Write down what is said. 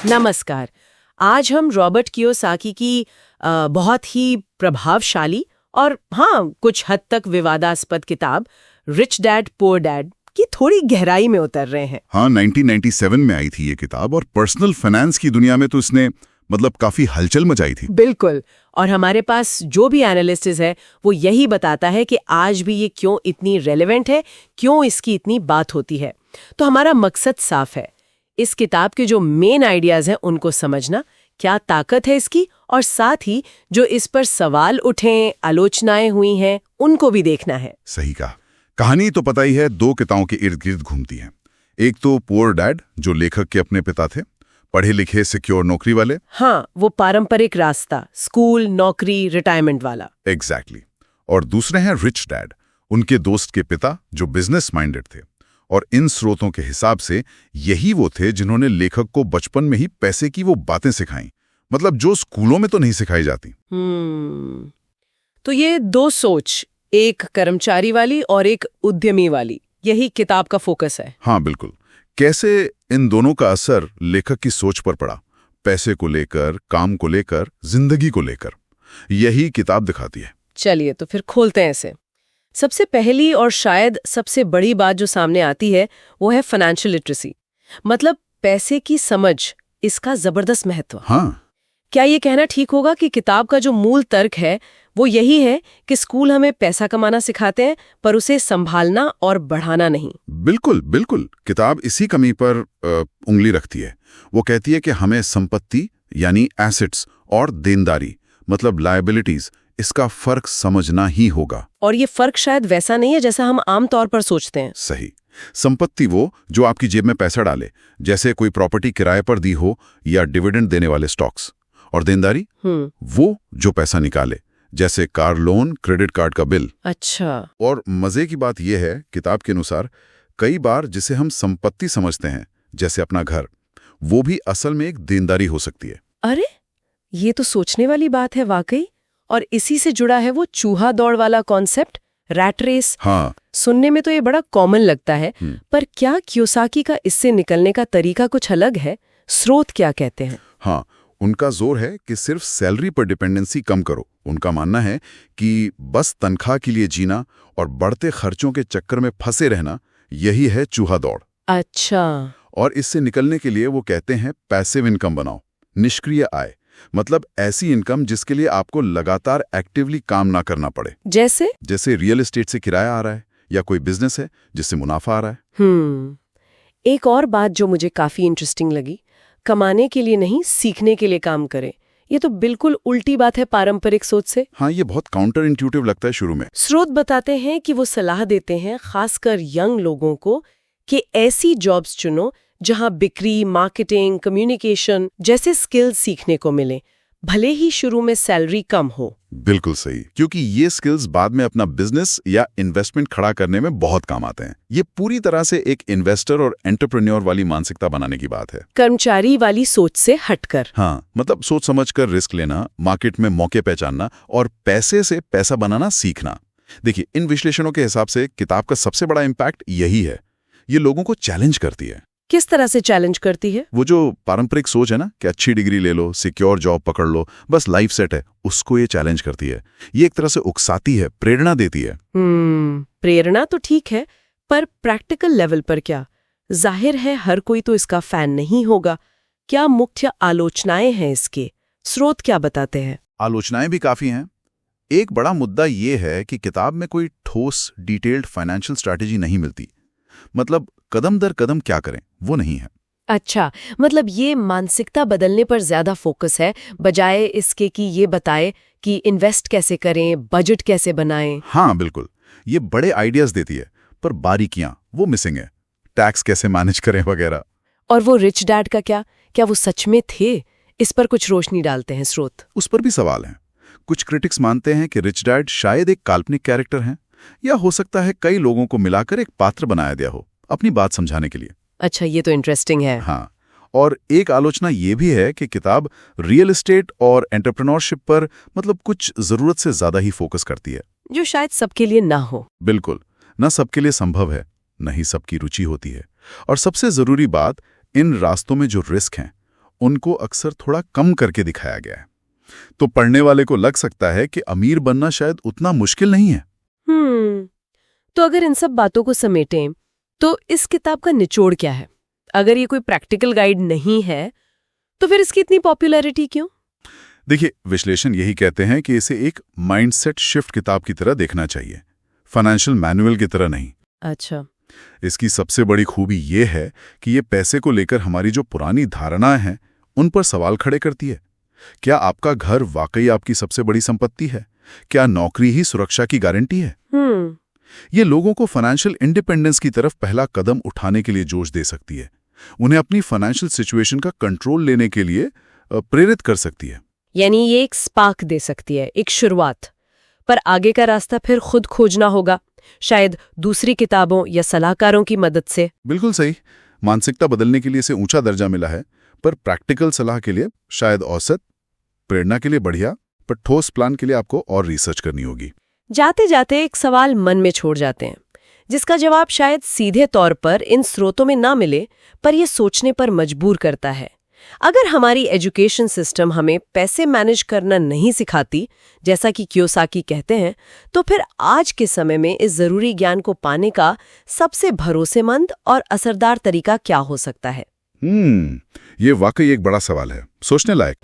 नमस्कार। आज हम रॉबर्ट कियोसाकी की बहुत ही प्रभावशाली और कुछ हद तक विवादास्पद किताब रिच डैड पुअर डैड की थोड़ी गहराई में उतर रहे हैं। 1997 में आई थी ये किताब और पर्सनल फाइनेंस की दुनिया में तो इसने काफी हलचल मचाई थी। बिल्कुल। और हमारे पास जो भी एनालिसिस है वो यही बताता है कि आज भी ये क्यों इतनी रेलेवेंट है, क्यों इसकी इतनी बात होती है। तो हमारा मकसद साफ है, इस किताब के जो मेन आइडियाज हैं उनको समझना, क्या ताकत है इसकी, और साथ ही जो इस पर सवाल उठे, आलोचनाएं हुई हैं, उनको भी देखना है। सही कहा। कहानी तो पता ही है, दो किताबों के इर्द गिर्द घूमती है। एक तो पुअर डैड, जो लेखक के अपने पिता थे, पढ़े लिखे सिक्योर नौकरी वाले। हाँ, वो पारंपरिक रास्ता, स्कूल, नौकरी, रिटायरमेंट वाला। एग्जैक्टली। और दूसरे हैं रिच डैड, उनके दोस्त के पिता जो बिजनेस माइंडेड थे। और इन स्रोतों के हिसाब से यही वो थे जिन्होंने लेखक को बचपन में ही पैसे की वो बातें सिखाई, जो स्कूलों में तो नहीं सिखाई जाती। तो ये दो सोच, एक कर्मचारी वाली और एक उद्यमी वाली, यही किताब का फोकस है। हाँ बिल्कुल। कैसे इन दोनों का असर लेखक की सोच पर पड़ा, पैसे को लेकर, काम को लेकर, जिंदगी को लेकर, यही किताब दिखाती है। चलिए तो फिर खोलते हैं इसे। सबसे पहली और शायद सबसे बड़ी बात जो सामने आती है वो है फाइनेंशियल लिटरेसी, मतलब पैसे की समझ, इसका जबरदस्त महत्व। हाँ। क्या ये कहना ठीक होगा कि किताब का जो मूल तर्क है वो यही है कि स्कूल हमें पैसा कमाना सिखाते हैं पर उसे संभालना और बढ़ाना नहीं? बिल्कुल बिल्कुल। किताब इसी कमी पर उंगली रखती है। वो कहती है कि हमें संपत्ति यानी एसेट्स और देनदारी मतलब लायबिलिटीज, इसका फर्क समझना ही होगा। और ये फर्क शायद वैसा नहीं है जैसा हम आमतौर पर सोचते हैं। सही। संपत्ति वो जो आपकी जेब में पैसा डाले, जैसे कोई प्रॉपर्टी किराए पर दी हो या डिविडेंड देने वाले स्टॉक्स। और देनदारी वो जो पैसा निकाले, जैसे कार लोन, क्रेडिट कार्ड का बिल। अच्छा। और मजे की बात यह है, किताब के अनुसार कई बार जिसे हम संपत्ति समझते हैं, जैसे अपना घर, वो भी असल में एक देनदारी हो सकती है। अरे, ये तो सोचने वाली बात है वाकई। और इसी से जुड़ा है वो चूहा दौड़ वाला कॉन्सेप्ट, रैट रेस। हाँ। सुनने में तो ये बड़ा कॉमन लगता है, पर क्या कियोसाकी का इससे निकलने का तरीका कुछ अलग है? स्रोत क्या कहते हैं? हाँ, उनका जोर है कि सिर्फ सैलरी पर डिपेंडेंसी कम करो। उनका मानना है कि बस तनख्वाह के लिए जीना और बढ़ते खर्चों के चक्कर में फंसे रहना, यही है चूहा दौड़। अच्छा। और इससे निकलने के लिए वो कहते हैं पैसिव इनकम बनाओ, निष्क्रिय आय, मतलब ऐसी इनकम जिसके लिए आपको लगातार एक्टिवली काम ना करना पड़े। जैसे रियल एस्टेट से किराया आ रहा है या कोई बिजनेस है जिससे मुनाफा आ रहा है। एक और बात जो मुझे काफी इंटरेस्टिंग लगी, कमाने के लिए नहीं, सीखने के लिए काम करें। ये तो बिल्कुल उल्टी बात है पारंपरिक सोच से। हाँ, ये बहुत काउंटर इंट्यूटिव लगता है शुरू में। स्रोत बताते हैं कि वो सलाह देते हैं खासकर यंग लोगों को कि ऐसी जॉब्स चुनो जहां बिक्री, मार्केटिंग, कम्युनिकेशन जैसे स्किल्स सीखने को मिले, भले ही शुरू में सैलरी कम हो। बिल्कुल सही, क्योंकि ये स्किल्स बाद में अपना बिजनेस या इन्वेस्टमेंट खड़ा करने में बहुत काम आते हैं। ये पूरी तरह से एक इन्वेस्टर और एंटरप्रेन्योर वाली मानसिकता बनाने की बात है, कर्मचारी वाली सोच से हटकर। हाँ, सोच समझकर रिस्क लेना, मार्केट में मौके पहचानना और पैसे से पैसा बनाना सीखना। देखिए, इन विश्लेषणों के हिसाब से किताब का सबसे बड़ा इम्पैक्ट यही है, ये लोगों को चैलेंज करती है। किस तरह से चैलेंज करती है? वो जो पारंपरिक सोच है ना कि अच्छी डिग्री ले लो, सिक्योर जॉब पकड़ लो, बस लाइफ सेट है, उसको ये चैलेंज करती है। ये एक तरह से उकसाती है, प्रेरणा देती है। प्रेरणा तो ठीक है, पर प्रैक्टिकल लेवल पर क्या? जाहिर है हर कोई तो इसका फैन नहीं होगा। क्या मुख्य आलोचनाएं हैं इसके? स्रोत क्या बताते हैं? आलोचनाएं भी काफी हैं। एक बड़ा मुद्दा ये है कि किताब में कोई ठोस डिटेल्ड फाइनेंशियल स्ट्रैटेजी नहीं मिलती, कदम दर कदम क्या करें वो नहीं है। अच्छा, ये मानसिकता बदलने पर ज्यादा फोकस है, बजाय इसके कि ये बताए कि इन्वेस्ट कैसे करें, बजट कैसे बनाएं। हाँ बिल्कुल, ये बड़े आइडियाज देती है, पर बारीकियां वो मिसिंग है, टैक्स कैसे मैनेज करें वगैरह। और वो रिच डैड का क्या वो सच में थे? इस पर कुछ रोशनी डालते हैं स्रोत। उस पर भी सवाल है। कुछ क्रिटिक्स मानते हैं कि रिच डैड शायद एक काल्पनिक कैरेक्टर हैं, या हो सकता है कई लोगों को मिलाकर एक पात्र बनाया गया हो अपनी बात समझाने के लिए। अच्छा, ये तो इंटरेस्टिंग है। हाँ, और एक आलोचना ये भी है कि किताब रियल एस्टेट और एंटरप्रेन्योरशिप पर कुछ जरूरत से ज्यादा ही फोकस करती है, जो शायद सबके लिए ना हो। बिल्कुल, न सबके लिए संभव है, न ही सबकी रुचि होती है। और सबसे जरूरी बात, इन रास्तों में जो रिस्क हैं उनको अक्सर थोड़ा कम करके दिखाया गया है। तो पढ़ने वाले को लग सकता है कि अमीर बनना शायद उतना मुश्किल नहीं है। तो अगर इन सब बातों को समेटें तो इस किताब का निचोड़ क्या है? अगर ये कोई प्रैक्टिकल गाइड नहीं है तो फिर इसकी इतनी पॉपुलैरिटी क्यों? देखिए, विश्लेषण यही कहते हैं कि इसे एक माइंडसेट शिफ्ट किताब की तरह देखना चाहिए, फाइनेंशियल मैनुअल की तरह नहीं। अच्छा। इसकी सबसे बड़ी खूबी ये है कि ये पैसे को लेकर हमारी जो पुरानी धारणाएं हैं उन पर सवाल खड़े करती है। क्या आपका घर वाकई आपकी सबसे बड़ी संपत्ति है? क्या नौकरी ही सुरक्षा की गारंटी है? ये लोगों को फाइनेंशियल इंडिपेंडेंस की तरफ पहला कदम उठाने के लिए जोश दे सकती है, उन्हें अपनी फाइनेंशियल सिचुएशन का कंट्रोल लेने के लिए प्रेरित कर सकती है। यानी ये एक स्पार्क दे सकती है, एक शुरुआत। पर आगे का रास्ता फिर खुद खोजना होगा, शायद दूसरी किताबों या सलाहकारों की मदद से। बिल्कुल सही। मानसिकता बदलने के लिए इसे ऊंचा दर्जा मिला है, पर प्रैक्टिकल सलाह के लिए शायद औसत, प्रेरणा के लिए बढ़िया, पर ठोस प्लान के लिए आपको और रिसर्च करनी होगी। जाते जाते एक सवाल मन में छोड़ जाते हैं, जिसका जवाब शायद सीधे तौर पर इन स्रोतों में ना मिले, पर यह सोचने पर मजबूर करता है। अगर हमारी एजुकेशन सिस्टम हमें पैसे मैनेज करना नहीं सिखाती, जैसा कि कियोसाकी कहते हैं, तो फिर आज के समय में इस जरूरी ज्ञान को पाने का सबसे भरोसेमंद और असरदार तरीका क्या हो सकता है? ये वाकई एक बड़ा सवाल है, सोचने लायक।